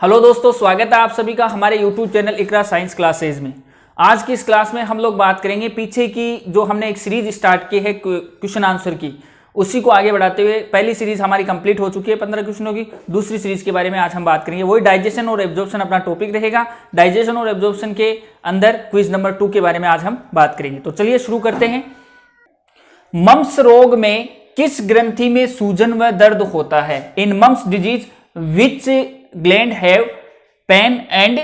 Hello दोस्तों, स्वागत है आप सभी का हमारे YouTube चैनल इकरा साइंस क्लासेज में। आज की इस क्लास में हम लोग बात करेंगे पीछे की जो हमने एक सीरीज स्टार्ट की है क्वेश्चन आंसर की, उसी को आगे बढ़ाते हुए पहली सीरीज हमारी कंप्लीट हो चुकी है 15 क्वेश्चनों की। दूसरी सीरीज के बारे में आज हम बात करेंगे, वही डाइजेशन और एब्जॉर्प्शन अपना टॉपिक रहेगा। डाइजेशन और एब्जॉर्प्शन के अंदर क्विज नंबर 2 के बारे में आज हम बात करेंगे। तो चलिए शुरू करते हैं। मम्प्स रोग में किस ग्रंथि में सूजन व दर्द होता है? In mumps disease which gland have pain and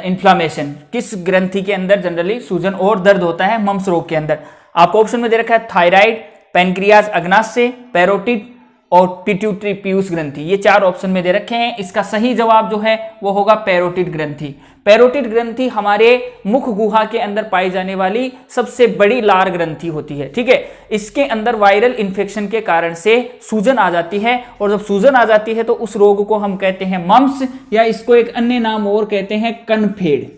inflammation. किस ग्रंथि के अंदर जनरली सूजन और दर्द होता है मम्प्स रोग के अंदर? आपको ऑप्शन में दे रखा है थायराइड, पैनक्रियाज अग्नाशय, पैरोटिड और पिट्यूटरी पीयूष ग्रंथि। ये चार ऑप्शन में दे रखे हैं। इसका सही जवाब जो है वो होगा पैरोटिड ग्रंथि। पैरोटिड ग्रंथि हमारे मुख गुहा के अंदर पाई जाने वाली सबसे बड़ी लार ग्रंथि होती है। ठीक है, इसके अंदर वायरल इन्फेक्शन के कारण से सूजन आ जाती है, और जब सूजन आ जाती है तो उस रोग को हम कहते हैं मम्प्स, या इसको एक अन्य नाम और कहते हैं कनफेड।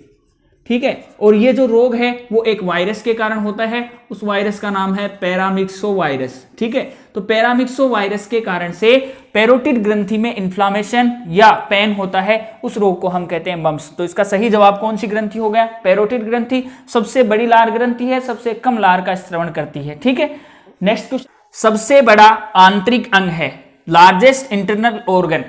ठीक है, और ये जो रोग है वो एक वायरस के कारण होता है। उस वायरस का नाम है पैरामिक्सो वायरस। ठीक है, तो पैरामिक्सो वायरस के कारण से पैरोटिड ग्रंथि में इन्फ्लामेशन या पेन होता है, उस रोग को हम कहते हैं मम्प्स। तो इसका सही जवाब कौन सी ग्रंथि हो गया? पैरोटिड ग्रंथि। सबसे बड़ी लार ग्रंथि है, सबसे कम लार का स्रवण करती है। ठीक है, नेक्स्ट क्वेश्चन। सबसे बड़ा आंतरिक अंग है, लार्जेस्ट इंटरनल ऑर्गन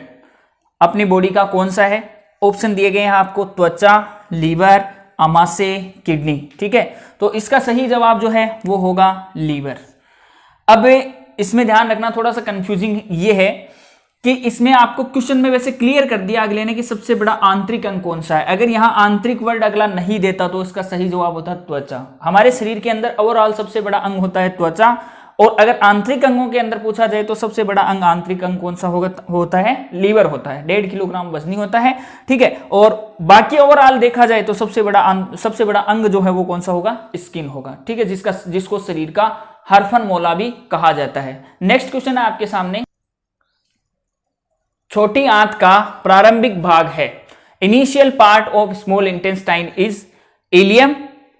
अपनी बॉडी का कौन सा है? ऑप्शन दिए गए हैं आपको, त्वचा, लीवर, आमाशय, किडनी। ठीक है, तो इसका सही जवाब जो है वो होगा लीवर। अब इसमें ध्यान रखना, थोड़ा सा कंफ्यूजिंग ये है कि इसमें आपको क्वेश्चन में वैसे क्लियर कर दिया अगले ने कि सबसे बड़ा आंतरिक अंग कौन सा है। अगर यहां आंतरिक वर्ड अगला नहीं देता तो इसका सही जवाब होता है त्वचा। हमारे शरीर के अंदर ओवरऑल सबसे बड़ा अंग होता है त्वचा, और अगर आंतरिक अंगों के अंदर पूछा जाए तो सबसे बड़ा अंग आंतरिक अंग कौन सा होता है? लीवर होता है। 1.5 किलोग्राम वजनी होता है। ठीक है, और बाकी ओवरऑल देखा जाए तो सबसे बड़ा अंग जो है वो कौन सा होगा? स्किन होगा। ठीक है, जिसको शरीर का हरफन मोला भी कहा जाता है। नेक्स्ट क्वेश्चन है आपके सामने। छोटी आंत का प्रारंभिक भाग है, initial part of small intestine is ileum,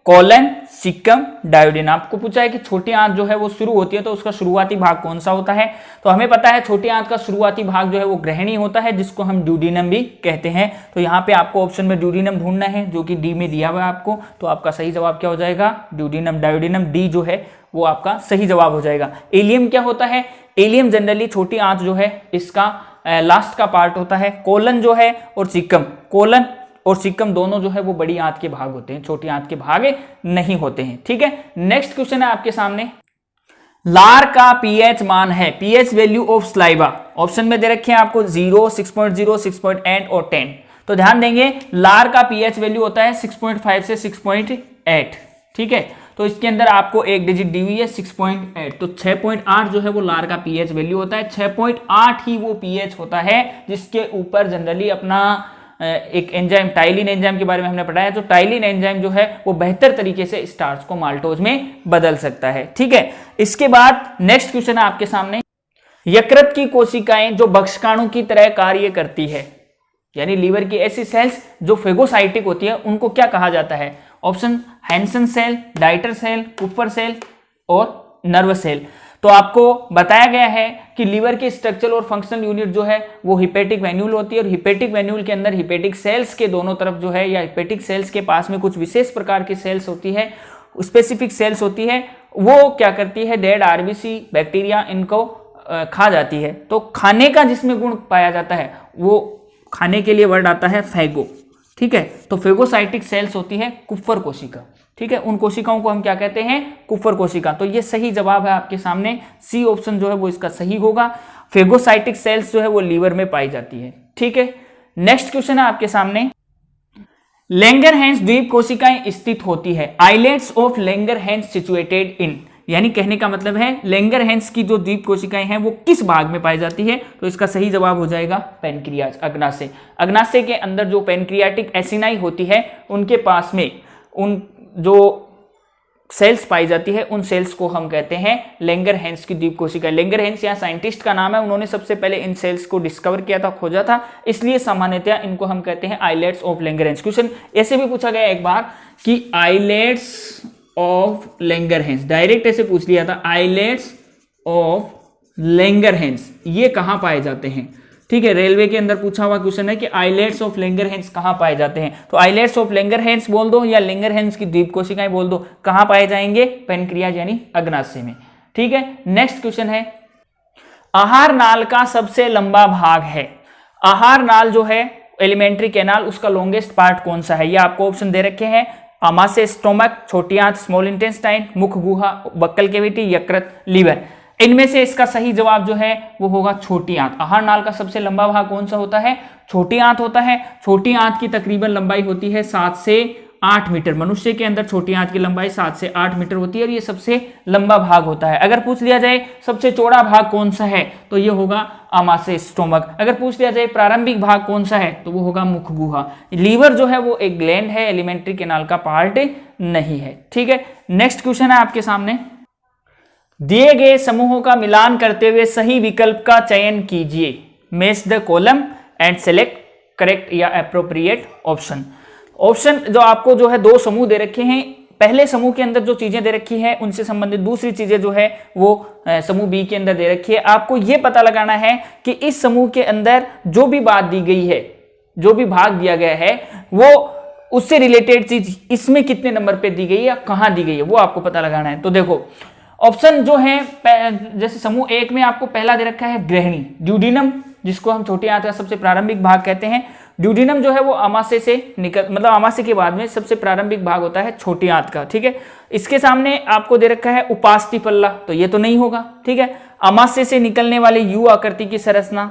colon, caecum, duodenum. आपको पूछा है कि छोटी आंत जो है वो शुरू होती है तो उसका शुरुआती भाग कौन सा होता है? तो हमें पता है छोटी आंत का शुरुआती भाग जो है वो ग्रहणी होता है, जिसको हम ड्यूडिनम भी कहते हैं। तो यहाँ पे आपको ऑप्शन में ड्यूडिनम ढूंढना है, जो कि डी में दिया हुआ है आपको। तो आपका सही जवाब क्या हो जाएगा? ड्यूडिनम। डायोडिनम डी जो है वो आपका सही जवाब हो जाएगा। एलियम क्या होता है? एलियम जनरली छोटी आंत जो है इसका लास्ट का पार्ट होता है। कोलन जो है और सिक्कम, कोलन और सिक्कम दोनों जो है वो बड़ी आंत के भाग होते हैं, छोटी आंत के भाग नहीं होते हैं। ठीक है, नेक्स्ट क्वेश्चन है आपके सामने। लार का पीएच मान है, pH value of saliva. Option में दे रखे हैं आपको 0, 6.0, 6.8 और 10। तो ध्यान देंगे, लार का पीएच वैल्यू होता है 6.5 से 6.8। ठीक है, तो इसके अंदर आपको एक डिजिट दी हुई है 6.8, तो 6.8 जो है वो लार का पीएच वैल्यू होता है। 6.8 ही वो पीएच होता है जिसके ऊपर जनरली अपना एक एंजाइम, टाइलिन एंजाइम के बारे में हमने पढ़ा है। जो टाइलिन एंजाइम जो है वो बेहतर तरीके से स्टार्च को माल्टोज में बदल सकता है। ठीक है, इसके बाद नेक्स्ट क्वेश्चन है आपके सामने। यकृत की कोशिकाएं जो भक्षकाणु की तरह कार्य करती है, यानी लीवर की ऐसी सेल्स जो फेगोसाइटिक होती है, उनको क्या कहा जाता है? Option Hensen cell, Deiters cell, Kupffer cell और नर्व सेल। तो आपको बताया गया है कि लीवर की स्ट्रक्चरल और फंक्शनल यूनिट जो है वो हिपेटिक वेन्यूल होती है, और हिपेटिक वेन्यूल के अंदर हिपेटिक सेल्स के दोनों तरफ जो है, या हिपेटिक सेल्स के पास में कुछ विशेष प्रकार की सेल्स होती है, स्पेसिफिक सेल्स होती है। वो क्या करती है? डेड आरबीसी, बैक्टीरिया इनको खा जाती है। तो खाने का जिसमें गुण पाया जाता है वो खाने के लिए वर्ड आता है फैगो। ठीक है, तो फेगोसाइटिक सेल्स होती है कुफर कोशिका। ठीक है, उन कोशिकाओं को हम क्या कहते हैं? कुफर कोशिका। तो ये सही जवाब है आपके सामने, सी ऑप्शन जो है वो इसका सही होगा। फेगोसाइटिक सेल्स जो है वो लीवर में पाई जाती है। ठीक है, नेक्स्ट क्वेश्चन है आपके सामने। लैंगरहैंस द्वीप कोशिकाएं स्थित होती है, islets of Langerhans situated in, यानी कहने का मतलब है लैंगरहैंस की जो द्वीप कोशिकाएं हैं वो किस भाग में पाई जाती है? तो इसका सही जवाब हो जाएगा पैनक्रियाज, अग्नाशय। अग्नाशय के अंदर जो पैनक्रियाटिक एसिनाई होती है उनके पास में उन जो सेल्स पाई जाती है, उन सेल्स को हम कहते हैं लैंगरहैंस की द्वीप कोशिका। लैंगरहैंस यहाँ साइंटिस्ट का नाम है, उन्होंने सबसे पहले इन सेल्स को डिस्कवर किया था, खोजा था, इसलिए सामान्यतया इनको हम कहते हैं आइलेट्स ऑफ लैंगरहैंस। क्वेश्चन ऐसे भी पूछा गया एक बार कि आइलेट्स ऑफ लैंगरहैंस, डायरेक्ट ऐसे पूछ लिया था, आइलेट्स ऑफ लैंगरहैंस ये कहां पाए जाते हैं? ठीक है, रेलवे के अंदर पूछा हुआ क्वेश्चन है कि आइलेट्स ऑफ लैंगरहैंस कहाँ पाए जाते हैं, तो आइलेट्स ऑफ लैंगरहैंस बोल दो या लैंगरहैंस की द्वीप कोशिकाएं बोल दो, कहाँ पाए जाएंगे, पेनक्रियाज यानी अग्नाशय में। ठीक है, नेक्स्ट क्वेश्चन है, आहार नाल का सबसे लंबा भाग है, आहार नाल जो है एलिमेंट्री कैनाल, उसका लॉन्गेस्ट पार्ट कौन सा है, ये आपको ऑप्शन दे रखे हैं, आमाशय, स्टोमक, छोटी आंत स्मॉल इंटेस्टाइन, मुख गुहा, बक्कल कैविटी, यकृत, लीवर। इनमें से इसका सही जवाब जो है वो होगा छोटी आंत। आहार नाल का सबसे लंबा भाग कौन सा होता है, छोटी आंत होता है। छोटी आंत की तकरीबन लंबाई होती है 7 से 8 मीटर, मनुष्य के अंदर छोटी आंत की लंबाई 7 से 8 मीटर होती है और ये सबसे लंबा भाग होता है। अगर पूछ लिया जाए सबसे चौड़ा भाग कौन सा है तो ये होगा आमाशय, स्टोमक। अगर पूछ लिया जाए प्रारंभिक भाग कौन सा है तो वो होगा मुख गुहा। लीवर जो है वो एक ग्लैंड है, एलिमेंट्री कैनाल का पार्ट नहीं है। ठीक है, नेक्स्ट क्वेश्चन है आपके सामने, दिए गए समूहों का मिलान करते हुए सही विकल्प का चयन कीजिए, match the column and select correct या एप्रोप्रिएट ऑप्शन। ऑप्शन जो आपको जो है दो समूह दे रखे हैं, पहले समूह के अंदर जो चीजें दे रखी है उनसे संबंधित दूसरी चीजें जो है वो समूह बी के अंदर दे रखी है। आपको यह पता लगाना है कि इस समूह के अंदर जो भी बात दी गई है, जो भी भाग दिया गया है, वो उससे रिलेटेड चीज इसमें कितने नंबर पे दी गई है या कहां दी गई है, वो आपको पता लगाना है। तो देखो ऑप्शन जो है, जैसे समूह एक में आपको पहला दे रखा है गृहिणी, ड्यूडिनम, जिसको हम छोटी आंत का सबसे प्रारंभिक भाग कहते हैं। ड्यूडिनम जो है वो आमाशय से निकल, मतलब आमाशय के बाद में सबसे प्रारंभिक भाग होता है छोटी आंत का। ठीक है, इसके सामने आपको दे रखा है उपास्थि पल्ला, तो ये तो नहीं होगा। ठीक है, आमाशय से निकलने वाले यू आकृति की संरचना।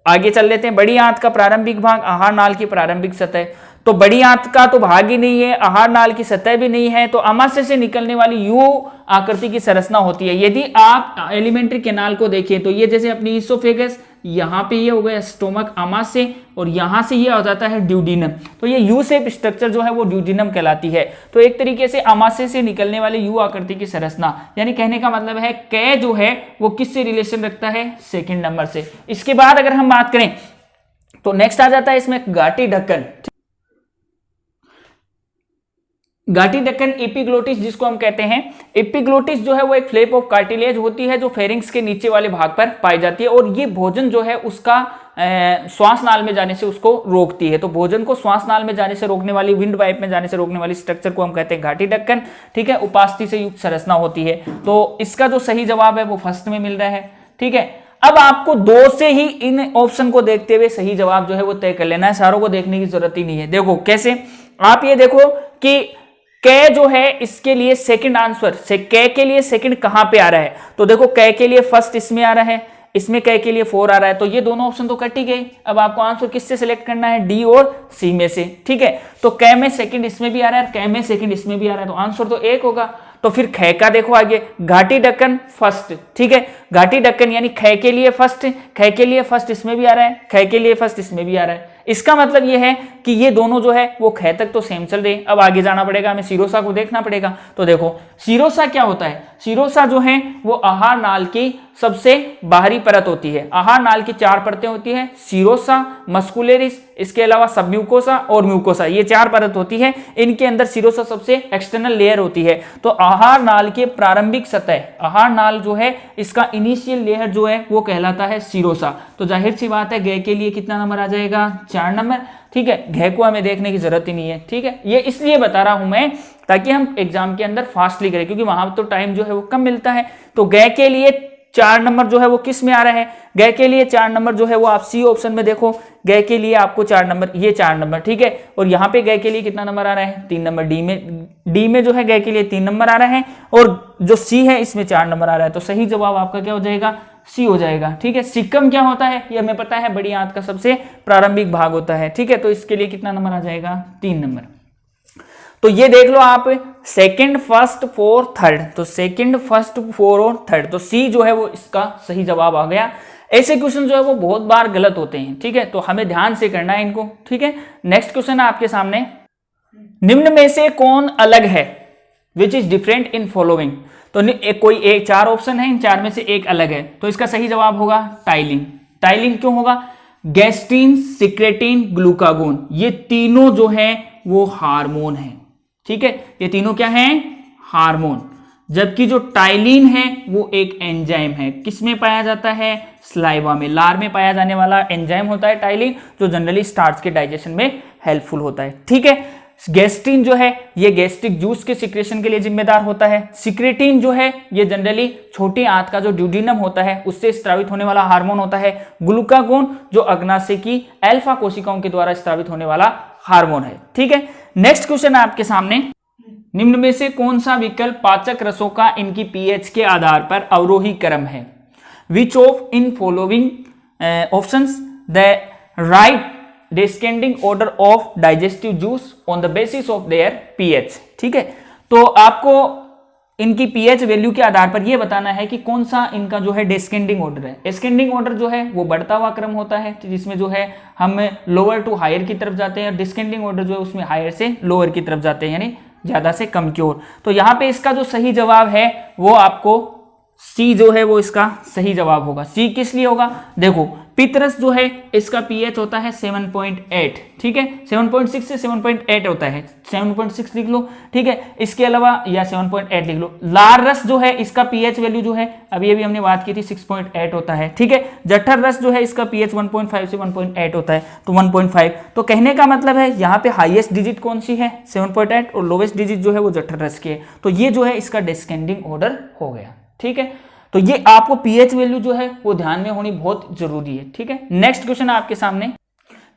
आगे चल लेते हैं, बड़ी आंत का प्रारंभिक भाग, आहार नाल की प्रारंभिक सतह। तो बड़ी आंत का तो भाग ही नहीं है, आहार नाल की सतह भी नहीं है, तो आमाशय से निकलने वाली यू आकृति की संरचना होती है। यदि आप एलिमेंट्री कैनाल को देखें तो ये जैसे अपनी इसोफेगस, यहाँ पे ये हो गया स्टोमक आमाशय और यहाँ से ये हो जाता है ड्यूडिनम, तो ये यू शेप स्ट्रक्चर जो है वो ड्यूडिनम कहलाती है। तो एक तरीके से आमाशय से निकलने वाले यू आकृति की संरचना, यानी कहने का मतलब है कै जो है वो किससे रिलेशन रखता है, सेकंड नंबर से। इसके बाद अगर हम बात करें तो नेक्स्ट आ जाता है इसमें गाटी ढक्कन। गाटी ढक्कन एपिग्लोटिस जिसको हम कहते हैं, एपिग्लोटिस जो है वो एक फ्लैप ऑफ कार्टिलेज होती है जो फेरिंक्स के नीचे वाले भाग पर पाई जाती है और ये भोजन जो है उसका श्वास नाल में जाने से उसको रोकती है। तो भोजन को श्वास नाल में जाने से रोकने वाली, विंड पाइप में जाने से रोकने वाली स्ट्रक्चर को हम कहते हैं घाटी ढक्कन। ठीक है, उपास्थि से युक्त संरचना होती है। तो इसका जो सही जवाब है वो फर्स्ट में मिल रहा है। ठीक है, अब आपको दो से ही इन ऑप्शन को देखते हुए सही जवाब जो है वो तय कर लेना है, सारों को देखने की जरूरत ही नहीं है। देखो कैसे, आप ये देखो कि कै जो है इसके लिए सेकंड आंसर से कै के लिए सेकंड कहां पे आ रहा है, तो देखो कै के लिए फर्स्ट इसमें आ रहा है, इसमें कै के लिए 4 आ रहा है, तो ये दोनों ऑप्शन तो कट ही गए। अब आपको आंसर किससे सिलेक्ट करना है, डी और सी में से। ठीक है, तो कै में सेकंड इसमें भी आ रहा है, कै में सेकंड इसमें भी आ रहा है, तो आंसर तो एक होगा। तो फिर खे का देखो आगे, घाटी ढक्कन फर्स्ट। ठीक है, घाटी ढक्कन यानी खे के लिए फर्स्ट, खे के लिए फर्स्ट इसमें भी आ रहा है, खे के लिए फर्स्ट इसमें भी आ रहा है। इसका मतलब ये है कि ये दोनों जो है वो खे तक तो सेम चल रहे। अब आगे जाना पड़ेगा, हमें सीरोसा को देखना पड़ेगा। तो देखो सीरोसा क्या होता है, सीरोसा जो है वो आहार नाल की सबसे बाहरी परत होती है। आहार नाल की 4 परतें होती है, सीरोसा, मस्कुलेरिस, इसके अलावा सबम्यूकोसा और म्यूकोसा, ये 4 परत होती है। इनके अंदर सीरोसा सबसे एक्सटर्नल लेयर होती है। तो आहार नाल के प्रारंभिक सतह, आहार नाल जो है इसका इनिशियल लेयर जो है वो कहलाता है सीरोसा। तो जाहिर सी बात है घे के लिए कितना नंबर आ जाएगा, 4 नंबर। ठीक है, घे को हमें देखने की जरूरत ही नहीं है। ठीक है, ये इसलिए बता रहा हूं मैं ताकि हम एग्जाम के अंदर फास्टली करें, क्योंकि वहां तो टाइम जो है वो कम मिलता है। तो घे के लिए 4 नंबर जो है वो किस में आ रहा है, घे के लिए 4 नंबर जो है वो आप सी ऑप्शन में देखो, घे के लिए आपको 4 नंबर, ये 4 नंबर। ठीक है, और यहाँ पे घे के लिए कितना नंबर आ रहा है, 3 नंबर। डी में जो है घे के लिए 3 नंबर आ रहा है और जो सी है इसमें 4 नंबर आ रहा है। तो सही जवाब आपका क्या हो जाएगा, सी हो जाएगा। ठीक है, सिक्कम क्या होता है ये हमें पता है, बड़ी आंत का सबसे प्रारंभिक भाग होता है। ठीक है, तो इसके लिए कितना नंबर आ जाएगा, 3 नंबर। तो ये देख लो आप, सेकंड, फर्स्ट, फोर्थ, थर्ड, तो सेकंड, फर्स्ट, फोर्थ और थर्ड, तो सी जो है वो इसका सही जवाब आ गया। ऐसे क्वेश्चन जो है वो बहुत बार गलत होते हैं। ठीक है, तो हमें ध्यान से करना है इनको। ठीक है, नेक्स्ट क्वेश्चन है आपके सामने, निम्न में से कौन अलग है, which is different in following. तो कोई एक 4 ऑप्शन है, इन 4 में से एक अलग है, तो इसका सही जवाब होगा टाइलिन। टाइलिन क्यों होगा, गैस्ट्रीन, सिक्रेटिन, ग्लूकागोन, ये तीनों जो है वो हार्मोन है। ठीक है, ये तीनों क्या हैं, हार्मोन। जबकि जो टाइलिन है वो एक एंजाइम है। किसमें पाया जाता है? स्लाइवा में, लार में पाया जाने वाला एंजाइम होता है टाइलिन, जो जनरली स्टार्च के डाइजेशन में हेल्पफुल होता है। ठीक है। गैस्ट्रिन जो है ये गैस्ट्रिक जूस के सिक्रेशन के लिए जिम्मेदार होता है। सिक्रेटिन जो है ये जनरली छोटी आंत का जो ड्यूडिनम होता है उससे स्रावित होने वाला हार्मोन होता है। ग्लूकागोन जो अग्नाशय की अल्फा कोशिकाओं के द्वारा स्रावित होने वाला हार्मोन है। ठीक है। नेक्स्ट क्वेश्चन है आपके सामने, निम्न में से कौन सा विकल्प पाचक रसों का इनकी पीएच के आधार पर अवरोही क्रम है? Which of in following options the right descending order of digestive juice on the basis of their pH. ठीक है। तो आपको इनकी पीएच वैल्यू के आधार पर यह बताना है कि कौन सा इनका जो है डिस्केंडिंग ऑर्डर है। एस्केंडिंग ऑर्डर जो है वो बढ़ता हुआ क्रम होता है, जिसमें जो है हम लोअर टू हायर की तरफ जाते हैं, और डिस्केंडिंग ऑर्डर जो है उसमें हायर से लोअर की तरफ जाते हैं, यानी ज्यादा से कम की ओर। तो यहां पे इसका जो सही जवाब है वो आपको सी जो है वो इसका सही जवाब होगा। सी किस लिए होगा? देखो पितरस जो है इसका पीएच होता है 7.8। ठीक है। 7.6 से 7.8 होता है, 7.6 लिख लो। ठीक है। इसके अलावा या 7.8 लिख लो। लार रस जो है इसका पीएच वैल्यू जो है अभी हमने बात की थी 6.8 होता है। ठीक है। जठर रस जो है इसका पीएच 1.5 से 1.8 होता है, तो 1.5। तो कहने का मतलब है यहाँ पे हाईएस्ट डिजिट कौन सी है? 7.8, और लोवेस्ट डिजिट जो है वो जठर रस की है। तो ये जो है इसका डिस्केंडिंग ऑर्डर हो गया। ठीक है। तो ये आपको पीएच वैल्यू जो है वो ध्यान में होनी बहुत जरूरी है। ठीक है। नेक्स्ट क्वेश्चन है आपके सामने,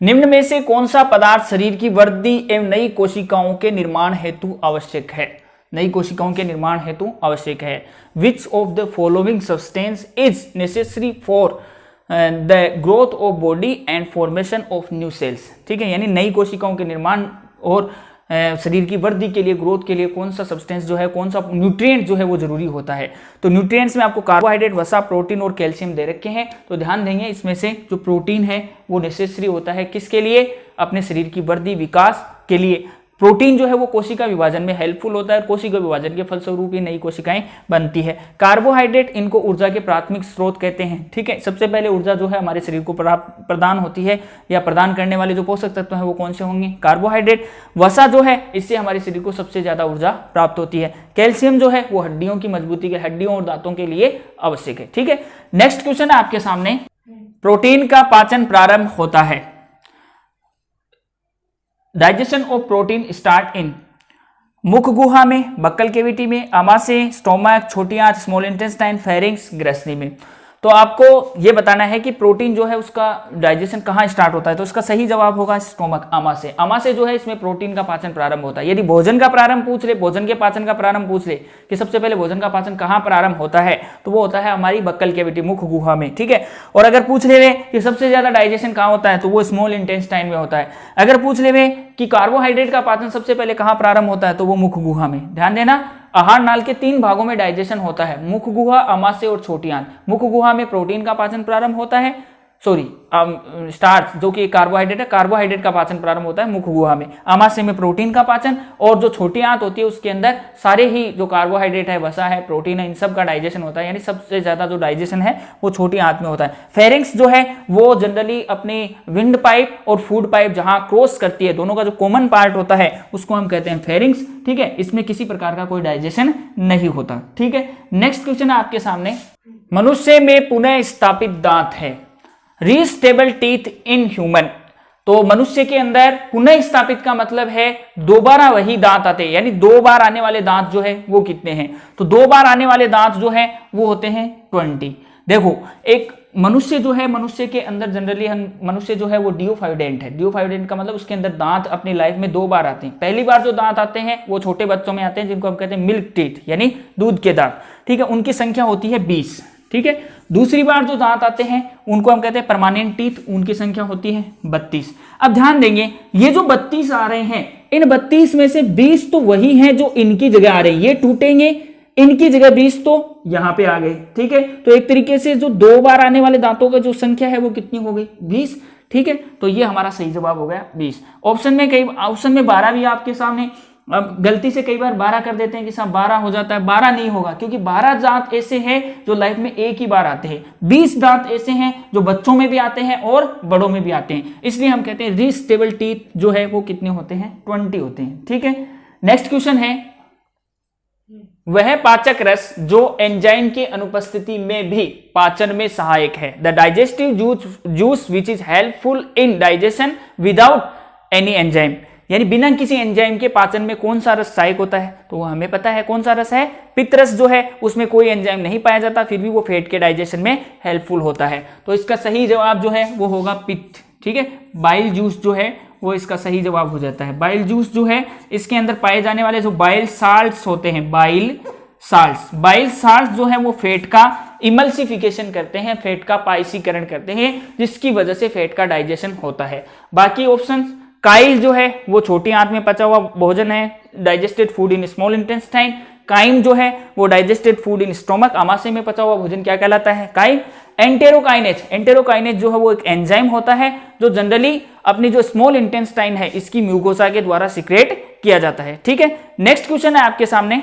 निम्न में से कौन सा पदार्थ शरीर की वृद्धि एवं नई कोशिकाओं के निर्माण हेतु आवश्यक है? नई कोशिकाओं के निर्माण हेतु आवश्यक है। Which of the following substance is necessary for the growth of body and formation of new sales? ठीक है। यानी नई कोशिकाओं के निर्माण और शरीर की वृद्धि के लिए, ग्रोथ के लिए कौन सा सब्सटेंस जो है, कौन सा न्यूट्रिएंट जो है वो जरूरी होता है। तो न्यूट्रिएंट्स में आपको कार्बोहाइड्रेट, वसा, प्रोटीन और कैल्शियम दे रखे हैं। तो ध्यान देंगे इसमें से जो प्रोटीन है वो नेसेसरी होता है किसके लिए? अपने शरीर की वृद्धि विकास के लिए। प्रोटीन जो है वो कोशिका विभाजन में हेल्पफुल होता है, और कोशिका विभाजन के फलस्वरूप ही नई कोशिकाएं बनती है। कार्बोहाइड्रेट इनको ऊर्जा के प्राथमिक स्रोत कहते हैं। ठीक है। सबसे पहले ऊर्जा जो है हमारे शरीर को प्रदान होती है, या प्रदान करने वाले जो पोषक तत्व हैं वो कौन से होंगे? कार्बोहाइड्रेट। वसा जो है इससे हमारे शरीर को सबसे ज्यादा ऊर्जा प्राप्त होती है। कैल्शियम जो है वो हड्डियों की मजबूती के, हड्डियों और दांतों के लिए आवश्यक है। ठीक है। नेक्स्ट क्वेश्चन है आपके सामने, प्रोटीन का पाचन प्रारंभ होता है। Digestion of protein start in मुख गुहा में, बक्कल कैविटी में, आमाशय, स्टोमक, छोटी आंत, स्मॉल इंटेस्टाइन, फेरिंक्स, ग्रसनी में। तो आपको यह बताना है कि प्रोटीन जो है उसका डाइजेशन कहाँ स्टार्ट होता है। तो इसका सही जवाब होगा स्टोमक, आमाशय। आमाशय जो है इसमें प्रोटीन का पाचन प्रारंभ होता है। यदि भोजन का प्रारंभ पूछ ले, भोजन के पाचन का प्रारंभ पूछ ले कि सबसे पहले भोजन का पाचन कहाँ प्रारंभ होता है, तो वो होता है हमारी बक्कल कैविटी, मुख गुहा में। ठीक है। और अगर पूछ ले कि सबसे ज्यादा डाइजेशन कहाँ होता है, तो वो स्मॉल इंटेस्टाइन में होता है। अगर पूछ ले कि कार्बोहाइड्रेट का पाचन सबसे पहले कहाँ प्रारंभ होता है, तो वो मुख गुहा में। ध्यान देना, आहार नाल के 3 भागों में डाइजेशन होता है, मुख गुहा, आमाशय और छोटी आंत। मुख गुहा में प्रोटीन का पाचन प्रारंभ होता है, स्टार्च जो कि कार्बोहाइड्रेट है, कार्बोहाइड्रेट का पाचन प्रारंभ होता है मुख गुहा में। आमाशय में प्रोटीन का पाचन, और जो छोटी आंत होती है उसके अंदर सारे ही जो कार्बोहाइड्रेट है, वसा है, प्रोटीन है, इन सब का डाइजेशन होता है। यानी सबसे ज्यादा जो डाइजेशन है वो छोटी आंत में होता है। फेरिंक्स जो है वो जनरली अपनी विंड पाइप और फूड पाइप जहां क्रॉस करती है, दोनों का जो कॉमन पार्ट होता है उसको हम कहते हैं फेरिंक्स। ठीक है। इसमें किसी प्रकार का कोई डाइजेशन नहीं होता। ठीक है। नेक्स्ट क्वेश्चन है आपके सामने, मनुष्य में पुनः स्थापित दांत है। रीस्टेबल टीथ इन ह्यूमन। तो मनुष्य के अंदर पुनः स्थापित का मतलब है दोबारा वही दांत आते हैं, यानी 2 बार आने वाले दांत जो है वो कितने हैं? तो 2 बार आने वाले दांत जो है वो होते हैं 20। देखो एक मनुष्य जो है, मनुष्य के अंदर जनरली मनुष्य जो है वो डिओफाइडेंट है। डिओफाइडेंट का मतलब उसके अंदर दांत अपनी लाइफ में 2 बार आते हैं। पहली बार जो दांत आते हैं वो छोटे बच्चों में आते हैं, जिनको हम कहते हैं मिल्क टीथ, यानी दूध के दांत। ठीक है। उनकी संख्या होती है 20। ठीक है। दूसरी बार जो दांत आते हैं उनको हम कहते हैं परमानेंट टीथ, उनकी संख्या होती है 32। अब ध्यान देंगे, ये जो 32 आ रहे हैं, इन 32 में से 20 तो वही हैं जो इनकी जगह आ रहे हैं, ये टूटेंगे, इनकी जगह 20 तो यहां पे आ गए। ठीक है। तो एक तरीके से जो 2 बार आने वाले दांतों का जो संख्या है वो कितनी हो गई? 20। ठीक है। तो ये हमारा सही जवाब हो गया 20। ऑप्शन में 12 भी आपके सामने। अब गलती से कई बार 12 कर देते हैं कि साहब 12 हो जाता है, 12 नहीं होगा, क्योंकि 12 दांत ऐसे हैं जो लाइफ में एक ही बार आते हैं। 20 दांत ऐसे हैं जो बच्चों में भी आते हैं और बड़ों में भी आते हैं। इसलिए हम कहते हैं रीस्टेबल टीथ जो है वो कितने होते हैं? 20 होते हैं। ठीक है। नेक्स्ट क्वेश्चन है, वह पाचक रस जो एंजाइम की अनुपस्थिति में भी पाचन में सहायक है। The digestive juice which is helpful in digestion without any enzyme, यानी बिना किसी एंजाइम के पाचन में कौन सा रस सहायक होता है, तो वो हमें पता है कौन सा रस है, पित्त रस जो है उसमें कोई एंजाइम नहीं पाया जाता, फिर भी वो फैट के डाइजेशन में हेल्पफुल होता है। तो इसका सही जवाब जो है वो होगा पित्त। ठीक है, बाइल जूस जो है वो इसका सही जवाब हो जाता है। बाइल जूस जो है इसके अंदर पाए जाने वाले जो बाइल साल्ट्स होते हैं, बाइल साल्ट्स जो है वो फैट का इमल्सिफिकेशन करते हैं, फैट का पाइसीकरण करते हैं, जिसकी वजह से फैट का डाइजेशन होता है। बाकी ऑप्शन, काइल जो है वो छोटी आंत में पचा हुआ भोजन है, digested food in small intestine. Chyme जो है वो डाइजेस्टेड फूड इन स्टोमक, आमाशय में पचा हुआ भोजन क्या कहलाता है, काइम। एंटेरोकाइनेज जो है वो एक एंजाइम होता है जो जनरली अपनी जो स्मॉल इंटेस्टाइन है इसकी म्यूकोसा के द्वारा सिक्रेट किया जाता है। ठीक है, नेक्स्ट क्वेश्चन है आपके सामने,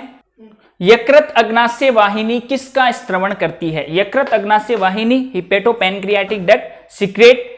यकृत अग्नाशय वाहिनी किसका स्त्रवण करती है। यकृत अग्नाशय वाहिनी हिपेटोपैनक्रियाटिक डक्ट सिक्रेट,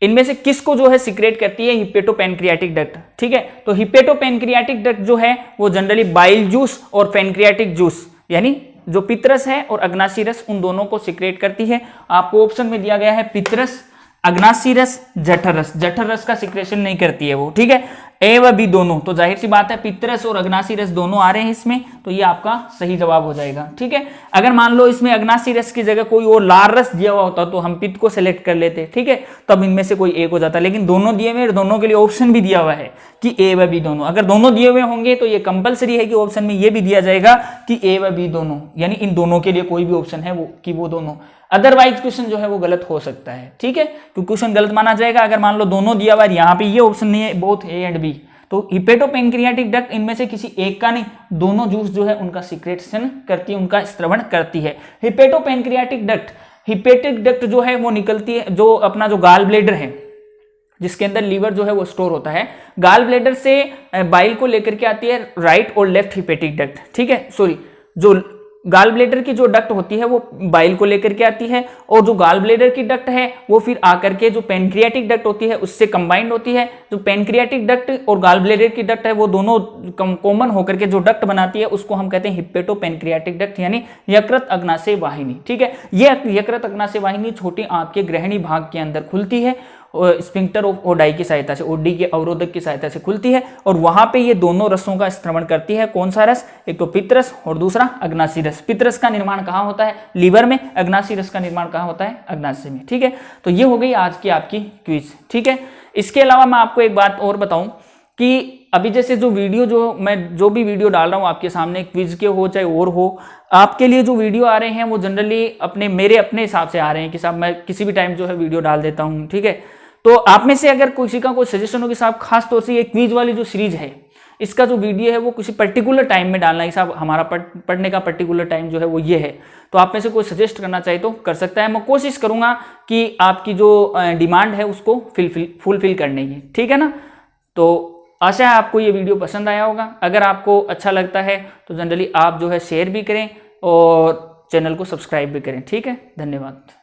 इनमें से किसको जो है सिक्रेट करती है, हिपेटोपैनक्रियाटिक डक्ट। ठीक है, तो हिपेटोपैनक्रियाटिक डक्ट जो है वो जनरली बाइल जूस और पैनक्रियाटिक जूस, यानी जो पित्तरस है और अग्नाशी रस, उन दोनों को सिक्रेट करती है। आपको ऑप्शन में दिया गया है पित्तरस, अग्नाशी रस, जठर रस। जठर रस का सिक्रेशन नहीं करती है वो। ठीक है, ए व बी दोनों, तो जाहिर सी बात है पित्तरस और अग्नाशी रस दोनों आ रहे हैं इसमें, तो ये आपका सही जवाब हो जाएगा। ठीक है, अगर मान लो इसमें अग्नाशी रस की जगह कोई और लाल रस दिया हुआ होता तो हम पित्त को सिलेक्ट कर लेते। ठीक है, तब इनमें से कोई एक हो जाता, लेकिन दोनों दिए हुए, दोनों के लिए ऑप्शन भी दिया हुआ है कि ए व बी दोनों। अगर दोनों दिए हुए होंगे तो ये कंपलसरी है कि ऑप्शन में ये भी दिया जाएगा कि ए व बी दोनों, यानी इन दोनों के लिए कोई भी ऑप्शन है वो कि वो दोनों, अदरवाइज क्वेश्चन जो है वो गलत हो सकता है। ठीक है, तो क्वेश्चन गलत माना जाएगा अगर मान लो दोनों दिया हुआ है, यहाँ पे ये ऑप्शन नहीं है, बोथ ए एंड बी, तो हिपेटोपैनक्रियाटिक डक्ट इनमें से किसी एक का नहीं, दोनों जूस जो है उनका सिक्रेशन करती है, उनका स्त्रवण करती है। हिपेटोपैनक्रियाटिक डक्ट, हिपेटिक डक्ट जो है वो निकलती है, जो अपना जो गाल ब्लेडर है जिसके अंदर लीवर जो है वो स्टोर होता है, गाल ब्लेडर से बाइल को लेकर के आती है राइट और लेफ्ट हिपेटिक डक्ट। ठीक है, सॉरी, जो गाल ब्लेडर की जो डक्ट होती है वो बाइल को लेकर के आती है, और जो गाल ब्लेडर की डक्ट है वो फिर आकर के जो पैनक्रियाटिक डक्ट होती है उससे कंबाइंड होती है। जो पैनक्रियाटिक डक्ट और गाल ब्लेडर की डक्ट है वो दोनों कॉमन होकर के जो डक्ट बनाती है उसको हम कहते हैं हिपेटोपैनक्रियाटिक डक्ट, यानी यकृत अग्नाशय वाहिनी। ठीक है, ये यकृत अग्नाशय वाहिनी छोटी आंत के ग्रहणी भाग के अंदर खुलती है, स्फिंक्टर ऑफ ओडाई की सहायता से, ओडी के अवरोधक की सहायता से खुलती है, और वहां पे ये दोनों रसों का स्त्रवण करती है। कौन सा रस, एक तो पित्त रस और दूसरा अग्नाशी रस। पित्त रस का निर्माण कहाँ होता है, लीवर में, अग्नाशी रस का निर्माण कहाँ होता है, अग्नाशय में। ठीक है, तो ये हो गई आज की आपकी क्विज। ठीक है, इसके अलावा मैं आपको एक बात और बताऊं कि अभी जैसे जो वीडियो, जो भी वीडियो डाल रहा हूँ आपके सामने, क्विज के हो चाहे और हो, आपके लिए जो वीडियो आ रहे हैं वो जनरली मेरे अपने हिसाब से आ रहे हैं कि साहब मैं किसी भी टाइम जो है वीडियो डाल देता हूँ। ठीक है, तो आप में से अगर किसी का कोई सजेशन हो कि साहब खास तौर से ये क्विज वाली जो सीरीज है इसका जो वीडियो है वो किसी पर्टिकुलर टाइम में डालना है, साहब हमारा पढ़ने का पर्टिकुलर टाइम जो है वो ये है, तो आप में से कोई सजेस्ट करना चाहे तो कर सकता है। मैं कोशिश करूंगा कि आपकी जो डिमांड है उसको फुलफिल करने की। ठीक है ना, तो आशा है आपको ये वीडियो पसंद आया होगा। अगर आपको अच्छा लगता है तो जनरली आप जो है शेयर भी करें और चैनल को सब्सक्राइब भी करें। ठीक है, धन्यवाद।